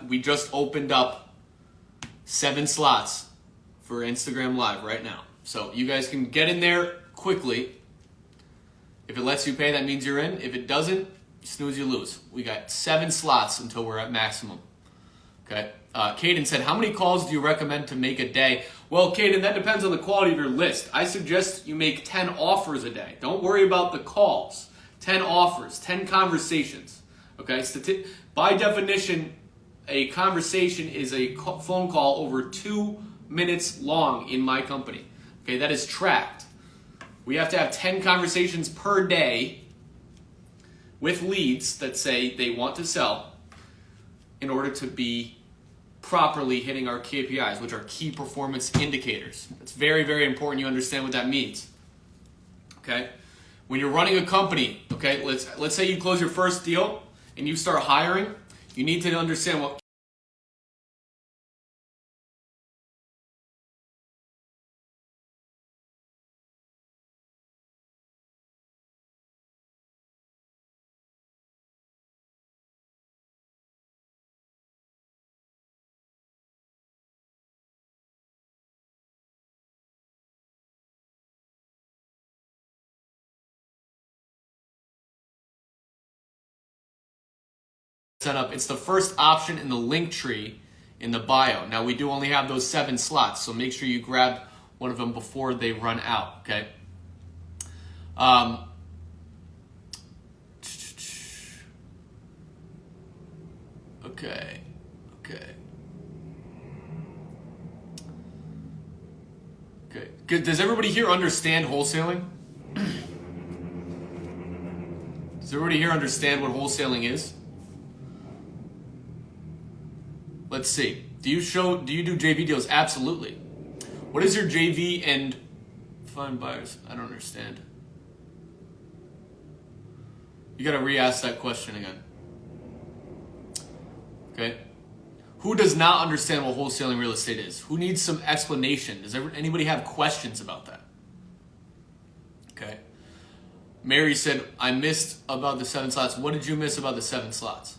we just opened up 7 slots for Instagram Live right now. So you guys can get in there quickly. If it lets you pay, that means you're in. If it doesn't, snooze, you lose. We got 7 slots until we're at maximum. Okay. Caden said, how many calls do you recommend to make a day? Well, Caden, that depends on the quality of your list. I suggest you make 10 offers a day. Don't worry about the calls. 10 offers, 10 conversations. Okay. By definition, a conversation is a phone call over 2 minutes long in my company. Okay, that is tracked. We have to have 10 conversations per day with leads that say they want to sell in order to be properly hitting our KPIs, which are key performance indicators. It's very, very important you understand what that means. Okay? When you're running a company, okay, let's say you close your first deal and you start hiring, you need to understand what set up. It's the first option in the link tree in the bio. Now we do only have those 7 slots, so make sure you grab one of them before they run out, okay? Okay. Good. Does everybody here understand wholesaling? Does everybody here understand what wholesaling is? Let's see. Do you do JV deals? Absolutely. What is your JV and find buyers? I don't understand. You got to re-ask that question again. Okay. Who does not understand what wholesaling real estate is? Who needs some explanation? Does anybody have questions about that? Okay. Mary said, I missed about the 7 slots. What did you miss about the 7 slots?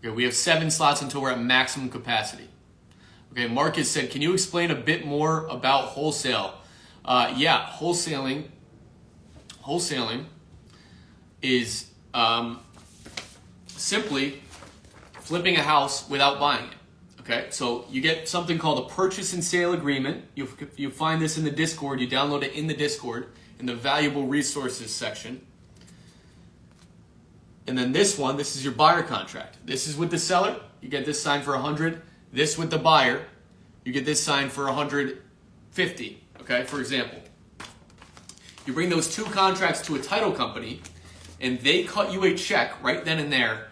Okay, we have 7 slots until we're at maximum capacity. Okay, Marcus said, can you explain a bit more about wholesale? Yeah, wholesaling is simply flipping a house without buying it. Okay, so you get something called a purchase and sale agreement. You find this in the Discord. You download it in the Discord in the valuable resources section. And then this is your buyer contract. This is with the seller. You get this signed for 100. This with the buyer, you get this signed for 150. Okay, for example. You bring those 2 contracts to a title company, and they cut you a check right then and there.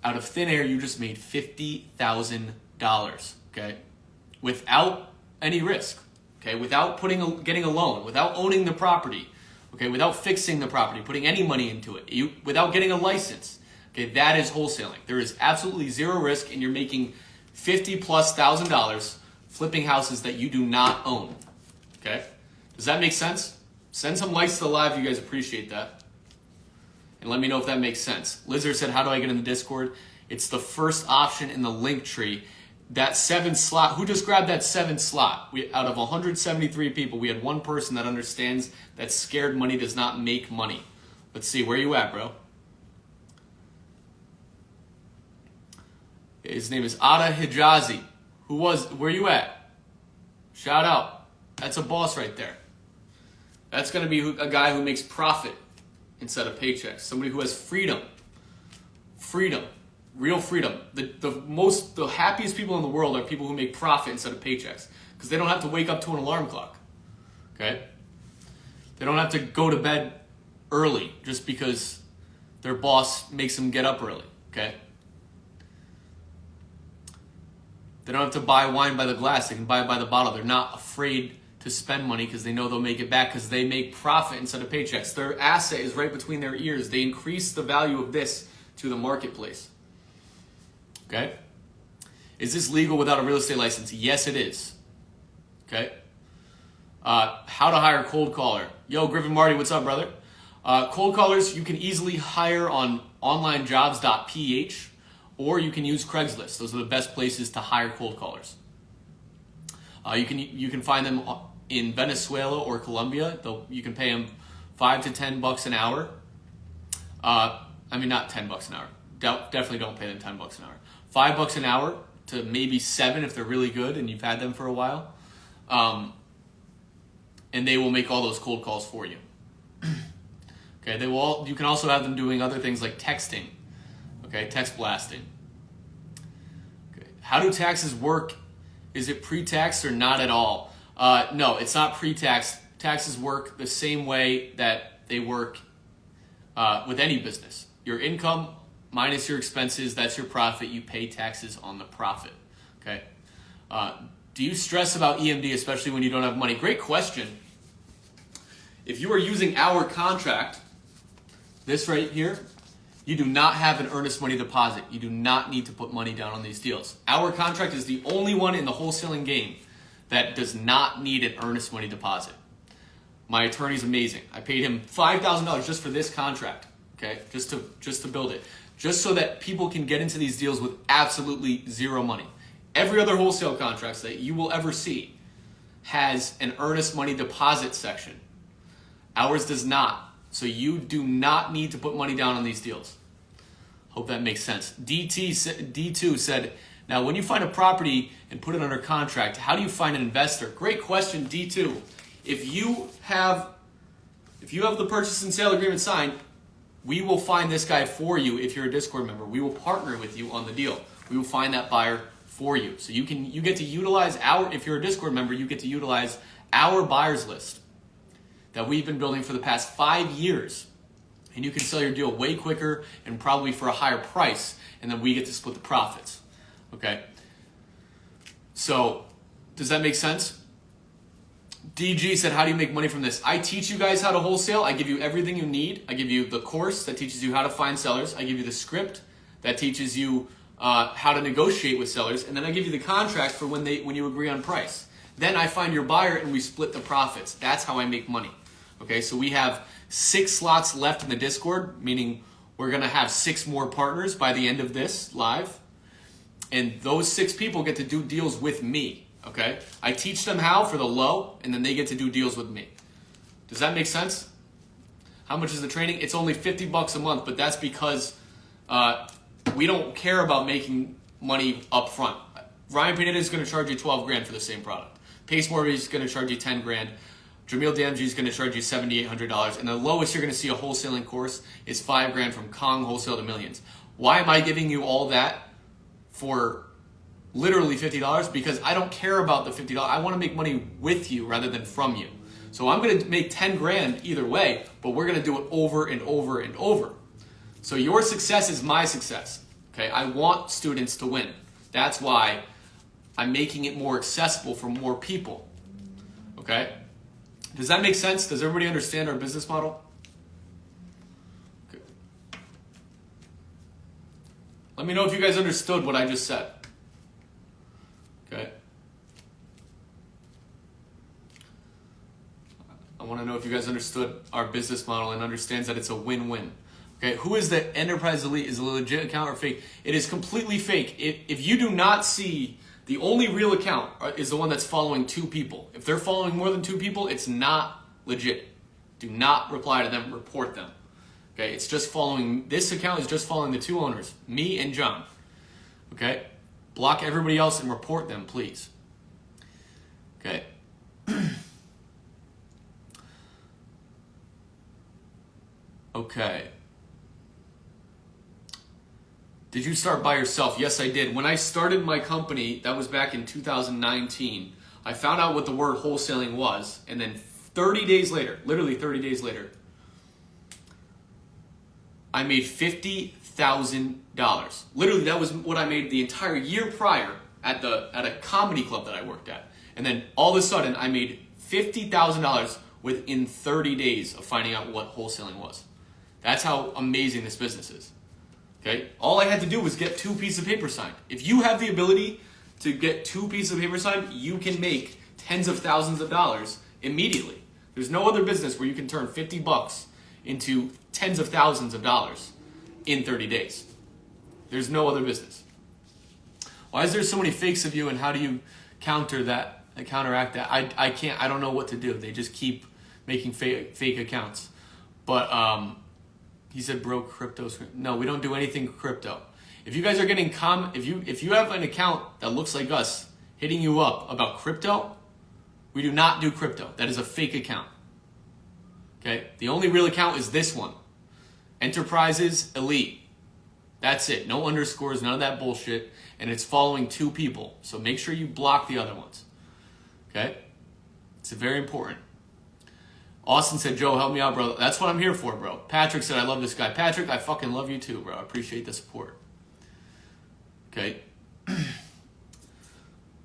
Out of thin air, you just made $50,000. Okay, without any risk. Okay, without getting a loan, without owning the property. Okay, without fixing the property, putting any money into it, without getting a license. Okay, that is wholesaling. There is absolutely zero risk, and you're making $50,000+ flipping houses that you do not own. Okay, does that make sense? Send some likes to the live. You guys appreciate that, and let me know if that makes sense. Lizard said, "How do I get in the Discord?" It's the first option in the link tree. That 7 slot, who just grabbed that 7 slot? Out of 173 people, we had 1 person that understands that scared money does not make money. Let's see, where you at, bro? His name is Ada Hijazi. Where you at? Shout out. That's a boss right there. That's going to be a guy who makes profit instead of paychecks. Somebody who has freedom. Freedom. Real freedom. The happiest people in the world are people who make profit instead of paychecks, because they don't have to wake up to an alarm clock. Okay? They don't have to go to bed early just because their boss makes them get up early. Okay? They don't have to buy wine by the glass. They can buy it by the bottle. They're not afraid to spend money because they know they'll make it back, because they make profit instead of paychecks. Their asset is right between their ears. They increase the value of this to the marketplace. Okay? Is this legal without a real estate license? Yes, it is. Okay? How to hire a cold caller. Yo, Griffin Marty, what's up, brother? Cold callers you can easily hire on onlinejobs.ph, or you can use Craigslist. Those are the best places to hire cold callers. You can find them in Venezuela or Colombia. You can pay them $5 to $10 an hour. Not $10 an hour. Definitely don't pay them $10 an hour. $5 an hour to maybe $7 if they're really good and you've had them for a while. And they will make all those cold calls for you. Okay, you can also have them doing other things like texting. Okay, text blasting. Okay. How do taxes work? Is it pre-tax or not at all? No, it's not pre-tax. Taxes work the same way that they work with any business. Your income minus your expenses, that's your profit. You pay taxes on the profit. Okay. Do you stress about EMD, especially when you don't have money? Great question. If you are using our contract, this right here, you do not have an earnest money deposit. You do not need to put money down on these deals. Our contract is the only one in the wholesaling game that does not need an earnest money deposit. My attorney's amazing. I paid him $5,000 just for this contract, okay? Just to build it. Just so that people can get into these deals with absolutely zero money. Every other wholesale contract that you will ever see has an earnest money deposit section. Ours does not. So you do not need to put money down on these deals. Hope that makes sense. D2 said, now when you find a property and put it under contract, how do you find an investor? Great question, D2. If you have the purchase and sale agreement signed, we will find this guy for you if you're a Discord member. We will partner with you on the deal. We will find that buyer for you. So you get to utilize if you're a Discord member, you get to utilize our buyers list that we've been building for the past 5 years. And you can sell your deal way quicker and probably for a higher price, and then we get to split the profits. Okay? So, does that make sense? DG said, how do you make money from this? I teach you guys how to wholesale. I give you everything you need. I give you the course that teaches you how to find sellers. I give you the script that teaches you how to negotiate with sellers. And then I give you the contract for when you agree on price. Then I find your buyer and we split the profits. That's how I make money. Okay, so we have 6 slots left in the Discord, meaning we're going to have 6 more partners by the end of this live. And those 6 people get to do deals with me. Okay, I teach them how for the low, and then they get to do deals with me. Does that make sense? How much is the training? It's only $50 a month, but that's because we don't care about making money up front. Ryan Pineda is going to charge you $12,000 for the same product. Pace Mortgage is going to charge you $10,000. Jamil Damji is going to charge you $7,800. And the lowest you're going to see a wholesaling course is $5,000 from Kong Wholesale to Millions. Why am I giving you all that for literally $50? Because I don't care about the $50. I want to make money with you rather than from you. So I'm going to make $10,000 either way, but we're going to do it over and over and over. So your success is my success. Okay, I want students to win. That's why I'm making it more accessible for more people. Okay? Does that make sense? Does everybody understand our business model? Okay. Let me know if you guys understood what I just said. Okay? I want to know if you guys understood our business model and understands that it's a win-win. Okay, who is the Enterprise Elite? Is it a legit account or fake? It is completely fake. If you do not see, the only real account is the one that's following 2 people. If they're following more than 2 people, it's not legit. Do not reply to them, report them. Okay, it's just following, this account is just following the 2 owners, me and John. Okay, block everybody else and report them, please. Okay. Okay. Did you start by yourself? Yes, I did. When I started my company, that was back in 2019, I found out what the word wholesaling was, and then 30 days later, literally 30 days later, I made $50,000. Literally, that was what I made the entire year prior at a comedy club that I worked at. And then all of a sudden, I made $50,000 within 30 days of finding out what wholesaling was. That's how amazing this business is. Okay? All I had to do was get 2 pieces of paper signed. If you have the ability to get 2 pieces of paper signed, you can make tens of thousands of dollars immediately. There's no other business where you can turn $50 into tens of thousands of dollars in 30 days. There's no other business. Why is there so many fakes of you, and how do you counteract that? I can't. I don't know what to do. They just keep making fake accounts. But he said, "Bro, crypto." No, we don't do anything crypto. If you guys are getting if you have an account that looks like us hitting you up about crypto, we do not do crypto. That is a fake account. Okay? The only real account is this one. Enterprises Elite. That's it. No underscores, none of that bullshit. And it's following 2 people. So make sure you block the other ones. Okay? It's very important. Austin said, Joe, help me out, bro. That's what I'm here for, bro. Patrick said, I love this guy. Patrick, I fucking love you too, bro. I appreciate the support. Okay?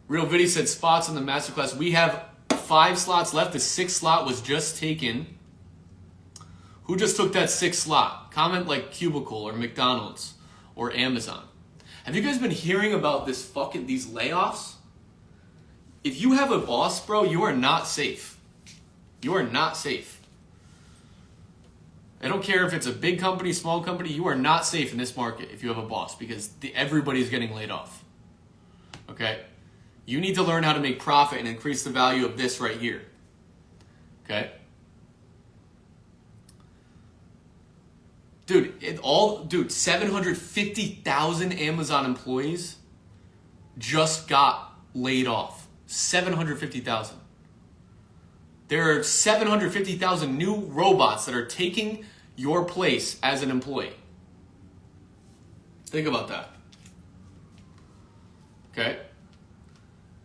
Real Viddy said, spots in the masterclass. We have 5 slots left. The 6th slot was just taken. Who just took that 6th slot? Comment like Cubicle or McDonald's or Amazon. Have you guys been hearing about these layoffs? If you have a boss, bro, you are not safe. You are not safe. I don't care if it's a big company, small company, you are not safe in this market if you have a boss, because everybody's getting laid off. Okay? You need to learn how to make profit and increase the value of this right here. Okay? Dude, 750,000 Amazon employees just got laid off. 750,000. There are 750,000 new robots that are taking your place as an employee. Think about that. Okay?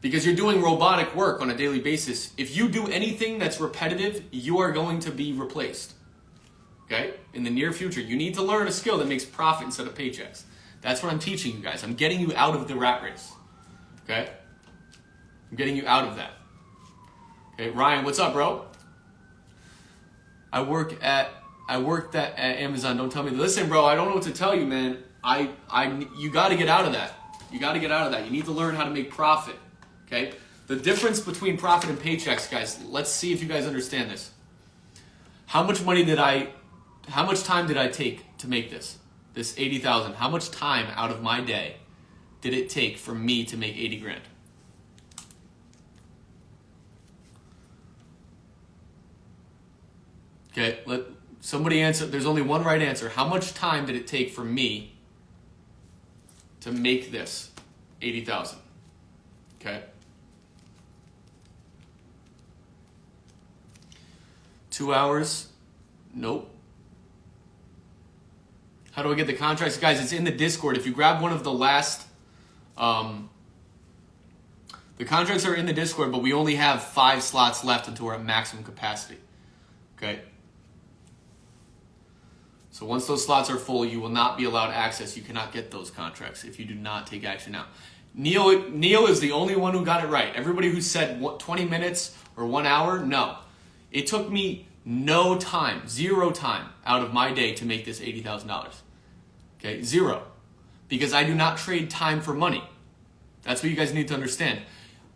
Because you're doing robotic work on a daily basis. If you do anything that's repetitive, you are going to be replaced. Okay? In the near future, you need to learn a skill that makes profit instead of paychecks. That's what I'm teaching you guys. I'm getting you out of the rat race. Okay? I'm getting you out of that. Okay, Ryan, what's up, bro? I worked at Amazon. Don't tell me. Listen, bro, I don't know what to tell you, man. You got to get out of that. You got to get out of that. You need to learn how to make profit. Okay? The difference between profit and paychecks, guys. Let's see if you guys understand this. How much time did I take to make this 80,000? How much time out of my day did it take for me to make 80 grand? Okay, let somebody answer. There's only one right answer. How much time did it take for me to make this 80,000? Okay. 2 hours? Nope. How do I get the contracts? Guys, it's in the Discord. If you grab one of the last... the contracts are in the Discord, but we only have 5 slots left until we're at maximum capacity. Okay? So once those slots are full, you will not be allowed access. You cannot get those contracts if you do not take action now. Neil is the only one who got it right. Everybody who said 20 minutes or 1 hour, no. It took me no time, 0 time out of my day to make this $80,000. Okay, 0. Because I do not trade time for money. That's what you guys need to understand.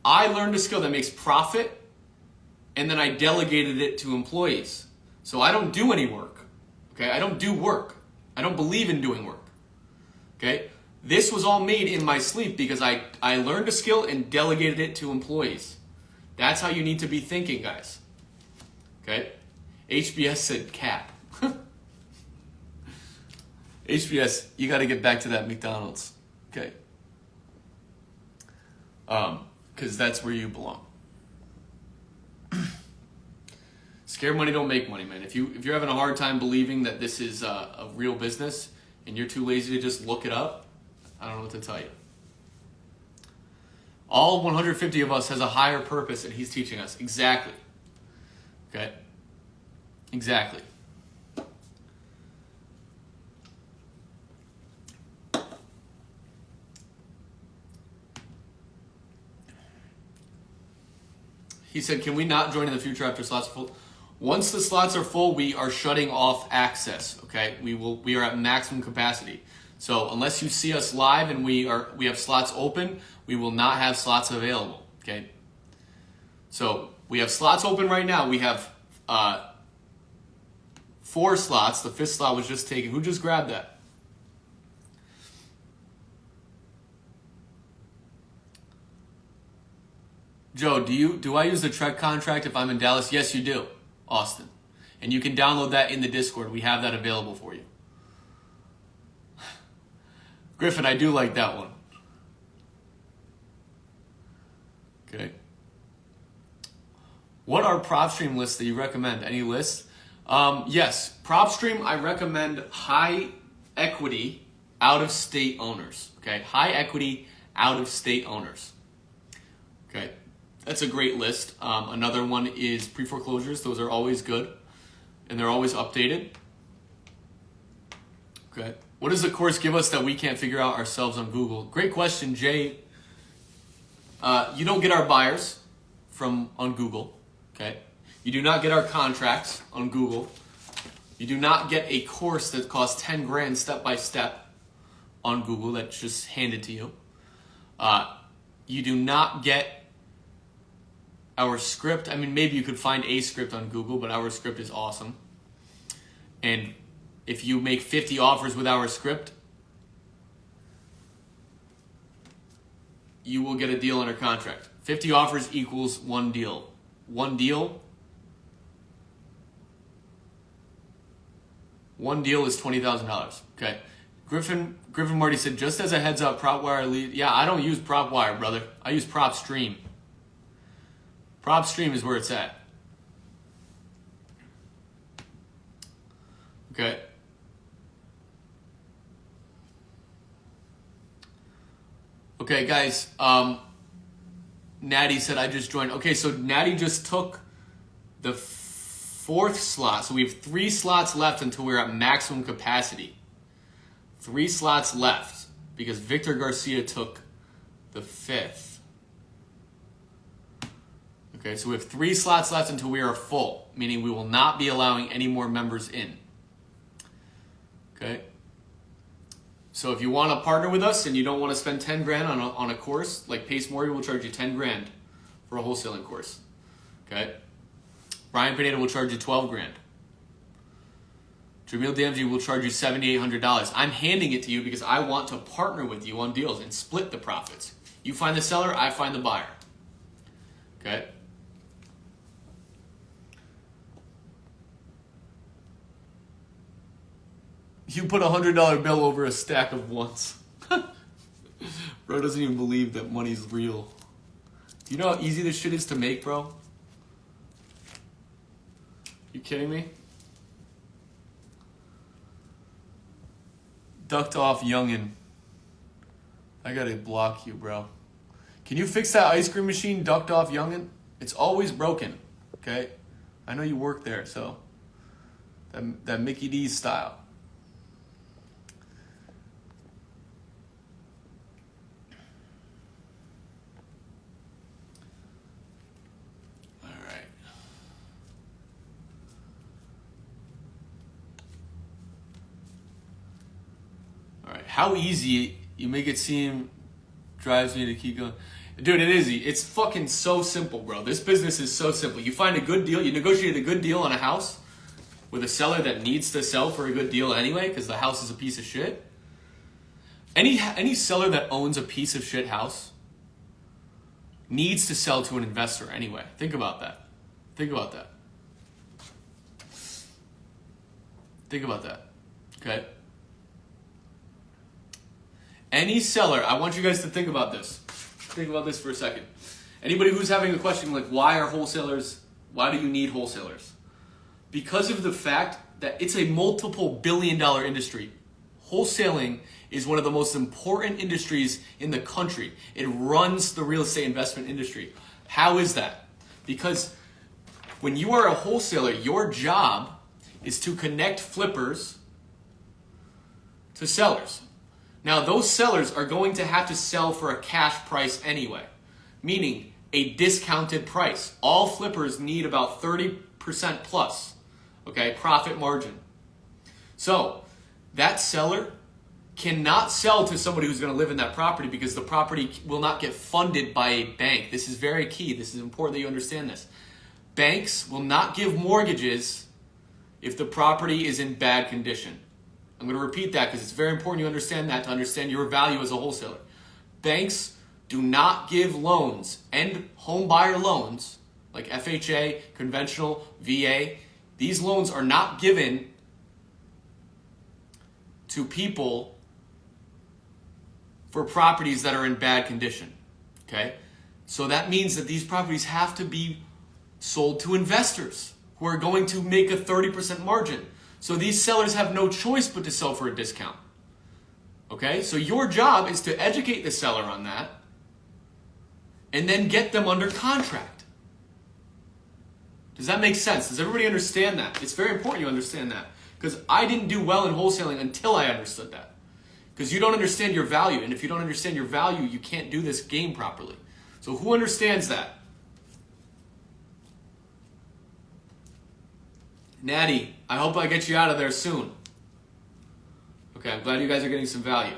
I learned a skill that makes profit, and then I delegated it to employees. So I don't do any work. Okay, I don't do work. I don't believe in doing work. Okay, this was all made in my sleep because I learned a skill and delegated it to employees. That's how you need to be thinking, guys. Okay, HBS said cap. HBS, you got to get back to that McDonald's. Okay, because that's where you belong. Scare money don't make money, man. If you're having a hard time believing that this is a real business and you're too lazy to just look it up, I don't know what to tell you. All 150 of us has a higher purpose and he's teaching us. Exactly. Okay? Exactly. He said, can we not join in the future after slots are full? Once the slots are full, we are shutting off access, okay? We are at maximum capacity. So unless you see us live and we have slots open, we will not have slots available, okay? So we have slots open right now. We have 4 slots. The 5th slot was just taken. Who just grabbed that? Joe, do I use the Trek contract if I'm in Dallas? Yes, you do, Austin. And you can download that in the Discord. We have that available for you. Griffin, I do like that one. Okay. What are prop stream lists that you recommend? Any lists? Yes, prop stream, I recommend high equity out-of-state owners. Okay, high equity out-of-state owners. Okay, that's a great list. Another one is pre-foreclosures. Those are always good, and they're always updated. Okay, what does the course give us that we can't figure out ourselves on Google? Great question, Jay. You don't get our buyers on Google. Okay, you do not get our contracts on Google. You do not get a course that costs 10 grand step by step on Google that's just handed to you. You do not get our script. I mean, maybe you could find a script on Google, but our script is awesome. And if you make 50 offers with our script, you will get a deal under contract. 50 offers equals one deal. One deal is $20,000. Okay. Griffin Marty said, just as a heads up, prop wire lead. Yeah, I don't use prop wire, brother. I use prop stream. Prop stream is where it's at. Okay. Okay, guys. Natty said, I just joined. Okay, so Natty just took the 4th slot. So we have 3 slots left until we're at maximum capacity. 3 slots left because Victor Garcia took the 5th. Okay, so we have 3 slots left until we are full, meaning we will not be allowing any more members in. Okay. So if you want to partner with us and you don't want to spend 10 grand on a course, like Pace Morgan will charge you 10 grand for a wholesaling course. Okay. Brian Pineda will charge you 12 grand. Jamil Damji will charge you $7,800. I'm handing it to you because I want to partner with you on deals and split the profits. You find the seller, I find the buyer. Okay. You put $100 bill over a stack of ones. Bro doesn't even believe that money's real. Do you know how easy this shit is to make, bro? You kidding me? Ducked off youngin'. I gotta block you, bro. Can you fix that ice cream machine, ducked off youngin'? It's always broken, okay? I know you work there, so. That Mickey D's style. How easy you make it seem drives me to keep going. Dude, it is. It's fucking so simple, bro. This business is so simple. You find a good deal. You negotiate a good deal on a house with a seller that needs to sell for a good deal anyway because the house is a piece of shit. Any seller that owns a piece of shit house needs to sell to an investor anyway. Think about that. Think about that. Think about that. Okay? Any seller, I want you guys to think about this. Think about this for a second. Anybody who's having a question like, why do you need wholesalers? Because of the fact that it's a multiple billion-dollar industry. Wholesaling is one of the most important industries in the country. It runs the real estate investment industry. How is that? Because when you are a wholesaler, your job is to connect flippers to sellers. Now, those sellers are going to have to sell for a cash price anyway, meaning a discounted price. All flippers need about 30% plus, okay, profit margin. So that seller cannot sell to somebody who's going to live in that property because the property will not get funded by a bank. This is very key. This is important that you understand this. Banks will not give mortgages if the property is in bad condition. I'm going to repeat that because it's very important you understand that to understand your value as a wholesaler. Banks do not give loans and home buyer loans like FHA, conventional, VA. These loans are not given to people for properties that are in bad condition. Okay? So that means that these properties have to be sold to investors who are going to make a 30% margin. So these sellers have no choice but to sell for a discount. Okay? So your job is to educate the seller on that and then get them under contract. Does that make sense? Does everybody understand that? It's very important you understand that. Because I didn't do well in wholesaling until I understood that. Because you don't understand your value. And if you don't understand your value, you can't do this game properly. So who understands that? Natty, I hope I get you out of there soon. Okay, I'm glad you guys are getting some value.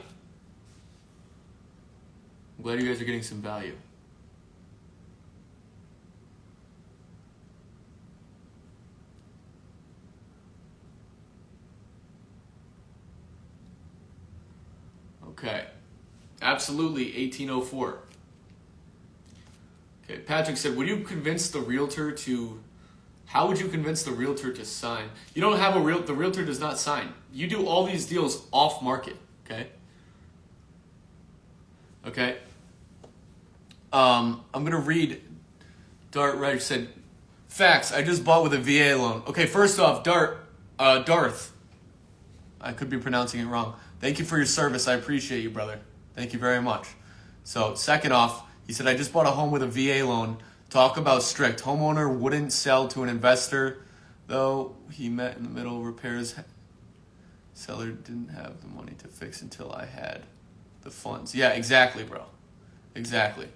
I'm glad you guys are getting some value. Okay, absolutely 1804. Okay, Patrick said, would you convince the realtor to, how would you convince the realtor to sign? You don't have the realtor does not sign. You do all these deals off market, okay? Okay. I'm going to read, Dart Reg said, facts, I just bought with a VA loan. Okay, first off, Darth, I could be pronouncing it wrong. Thank you for your service. I appreciate you, brother. Thank you very much. So, second off, he said, I just bought a home with a VA loan. Talk about strict. Homeowner wouldn't sell to an investor, though he met in the middle. Repairs. Seller didn't have the money to fix until I had the funds. Yeah, exactly, bro. Exactly.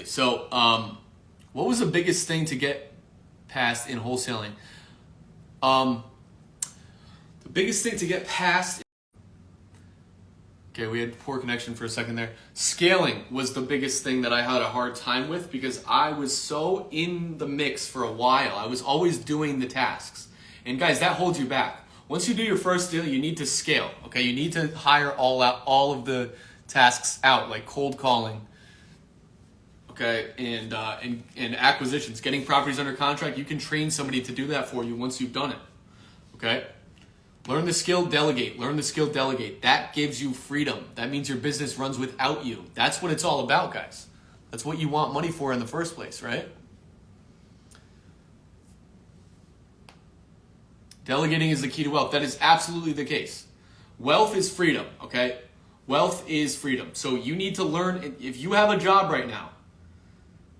So, what was the biggest thing to get past in wholesaling? The biggest thing to get past, okay, we had poor connection for a second there. Scaling was the biggest thing that I had a hard time with because I was so in the mix for a while. I was always doing the tasks. And guys, that holds you back. Once you do your first deal, you need to scale, okay? You need to hire all of the tasks out, like cold calling, okay, and acquisitions, getting properties under contract. You can train somebody to do that for you once you've done it, okay? Learn the skill, delegate. Learn the skill, delegate. That gives you freedom. That means your business runs without you. That's what it's all about, guys. That's what you want money for in the first place, right? Delegating is the key to wealth. That is absolutely the case. Wealth is freedom, okay? Wealth is freedom. So you need to learn, if you have a job right now,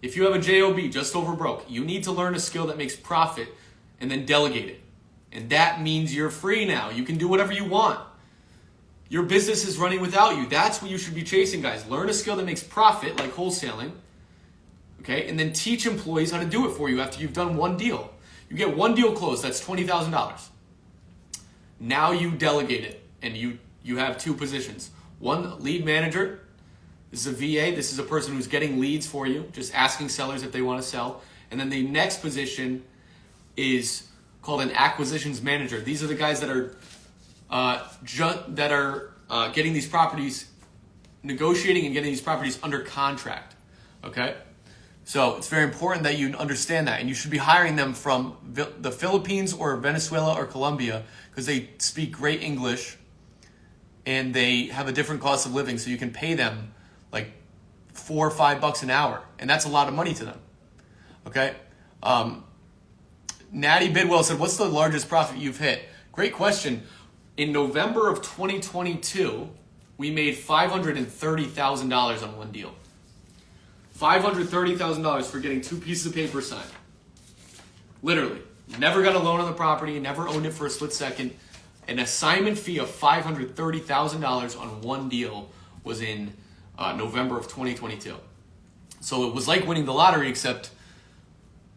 if you have a JOB, just over broke, you need to learn a skill that makes profit and then delegate it. And that means you're free now. You can do whatever you want. Your business is running without you. That's what you should be chasing, guys. Learn a skill that makes profit, like wholesaling, okay? And then teach employees how to do it for you after you've done one deal. You get one deal closed, that's $20,000. Now you delegate it, and you have two positions. One, lead manager. This is a VA. This is a person who's getting leads for you, just asking sellers if they want to sell. And then the next position is called an acquisitions manager. These are the guys that are getting these properties, negotiating and getting these properties under contract. Okay, so it's very important that you understand that, and you should be hiring them from the Philippines or Venezuela or Colombia because they speak great English and they have a different cost of living, so you can pay them like $4 or $5 an hour, and that's a lot of money to them. Okay. Natty Bidwell said, what's the largest profit you've hit? Great question. In November of 2022, we made $530,000 on one deal. $530,000 for getting two pieces of paper signed. Literally. Never got a loan on the property, never owned it for a split second. An assignment fee of $530,000 on one deal was in November of 2022. So it was like winning the lottery, except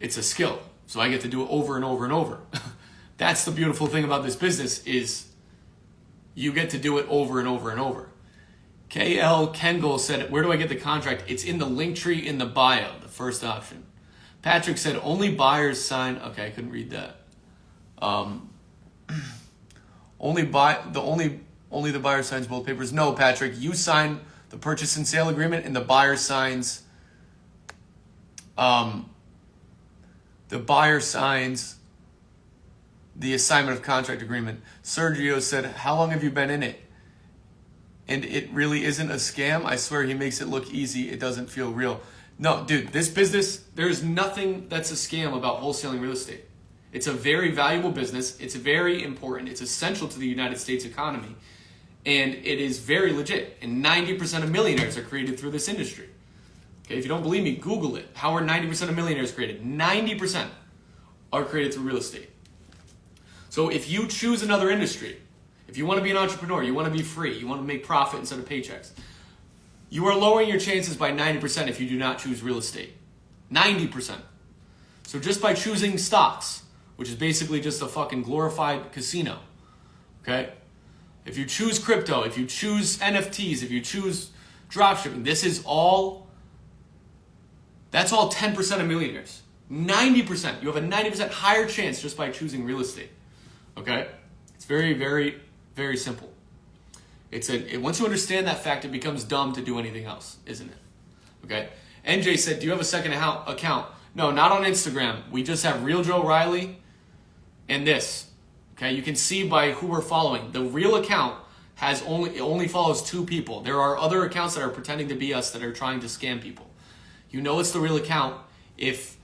it's a skill. So I get to do it over and over and over. That's the beautiful thing about this business is you get to do it over and over and over. KL Kengel said, where do I get the contract? It's in the link tree in the bio, the first option. Patrick said only buyers sign. Okay, I couldn't read that. Only the buyer signs both papers. No, Patrick, you sign the purchase and sale agreement, and the buyer signs. The buyer signs the assignment of contract agreement. Sergio said, "How long have you been in it?" And it really isn't a scam. I swear he makes it look easy. It doesn't feel real. No, dude, this business, there's nothing that's a scam about wholesaling real estate. It's a very valuable business. It's very important. It's essential to the United States economy. And it is very legit. And 90% of millionaires are created through this industry. Okay, if you don't believe me, Google it. How are 90% of millionaires created? 90% are created through real estate. So if you choose another industry, if you want to be an entrepreneur, you want to be free, you want to make profit instead of paychecks, you are lowering your chances by 90% if you do not choose real estate. 90%. So just by choosing stocks, which is basically just a fucking glorified casino, okay? If you choose crypto, if you choose NFTs, if you choose dropshipping, that's all 10% of millionaires. 90%. You have a 90% higher chance just by choosing real estate, okay? It's very, very, very simple. Once you understand that fact, it becomes dumb to do anything else, isn't it? Okay. NJ said, "Do you have a second account?" No, not on Instagram. We just have Real Joe Riley and this. Okay, you can see by who we're following. The real account only follows 2 people. There are other accounts that are pretending to be us that are trying to scam people. You know it's the real account if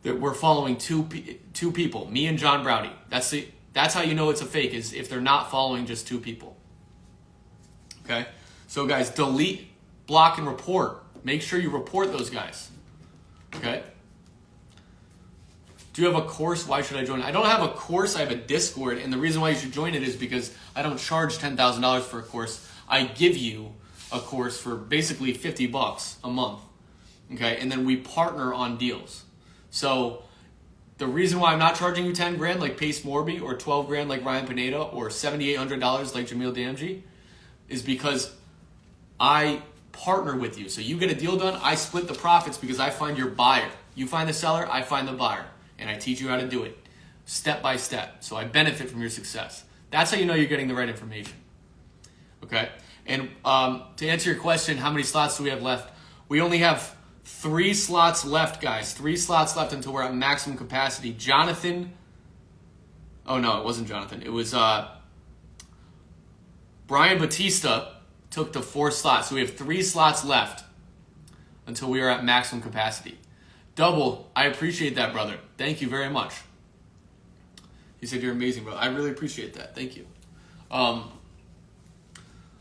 we're following two people, me and John Browdy. That's how you know it's a fake, is if they're not following just 2 people. Okay? So guys, delete, block, and report. Make sure you report those guys. Okay? Do you have a course? Why should I join? I don't have a course. I have a Discord. And the reason why you should join it is because I don't charge $10,000 for a course. I give you a course for basically $50 a month. Okay? And then we partner on deals. So the reason why I'm not charging you 10 grand like Pace Morby, or 12 grand like Ryan Pineda, or $7,800 like Jamil Damji, is because I partner with you. So you get a deal done, I split the profits because I find your buyer. You find the seller, I find the buyer. And I teach you how to do it step by step. So I benefit from your success. That's how you know you're getting the right information. Okay? And to answer your question, how many slots do we have left? We only have 3 slots left, guys. 3 slots left until we're at maximum capacity. Jonathan. Oh, no, it wasn't Jonathan. It was Brian Batista took the 4 slots. So we have 3 slots left until we are at maximum capacity. Double, I appreciate that, brother. Thank you very much. He said you're amazing, bro. I really appreciate that. Thank you.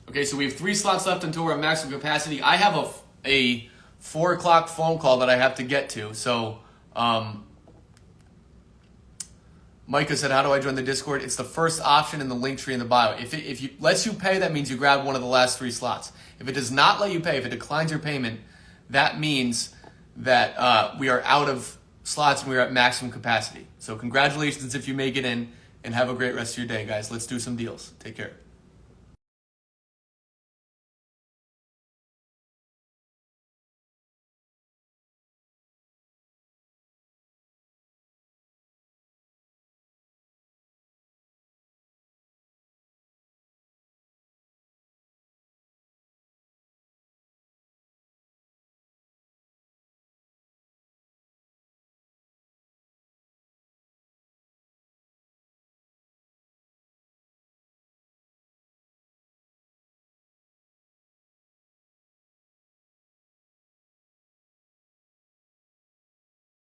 Okay, so we have 3 slots left until we're at maximum capacity. I have a 4 o'clock phone call that I have to get to. So Micah said, "How do I join the Discord?" It's the first option in the link tree in the bio. If it lets you pay, that means you grab one of the last 3 slots. If it does not let you pay, if it declines your payment, that means that we are out of slots and we are at maximum capacity. So congratulations if you make it in, and have a great rest of your day, guys. Let's do some deals. Take care.